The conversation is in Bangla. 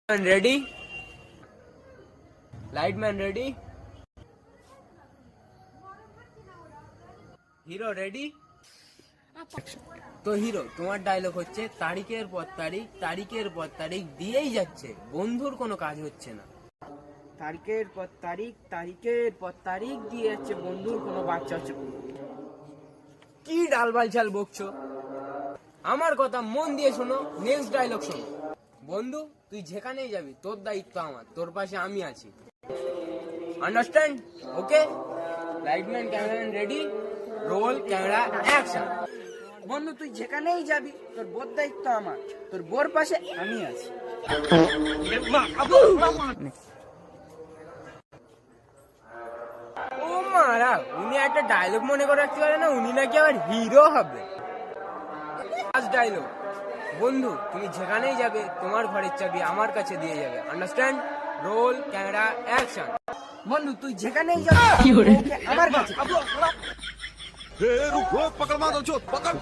Ready lightman ready hero ready তো হিরো তোমার ডায়লগ হচ্ছে তারিখের পর তারিখ দিয়েই যাচ্ছে বন্ধুর কোনো কাজ হচ্ছে না। তারিখের পর তারিখ দিয়ে যাচ্ছে বন্ধুর কোনো বাচ্চা হচ্ছে। কি ডালবাল চাল বকছো, আমার কথা মন দিয়ে শোনো। নেক্সট ডায়লগ শোনো। বন্ধু তুই যেখানেই যাবি তোর দায়িত্ব আমার, তোর পাশে আমি আছি। Understand? Okay lightman cameraman ready roll camera action. বন্ধু তুই যেখানেই যাবি তোর বোর দায়িত্ব আমার, তোর বোর পাশে আমি আছি। ও মারা, উনি একটা ডায়লগ মনে করে রাখতে পারে না, উনি নাকি আবার হিরো হবে। ফার্স্ট ডায়লগ, বন্ধু তুমি যেখানেই যাবে তোমার ঘরের চাবি আমার কাছে দিয়ে যাবে। আন্ডারস্ট্যান্ড? Role camera action. বন্ধু তুই যেখানেই যাবি ওকে আমার কাছে। रुको पकड़ मारो चोट पकड़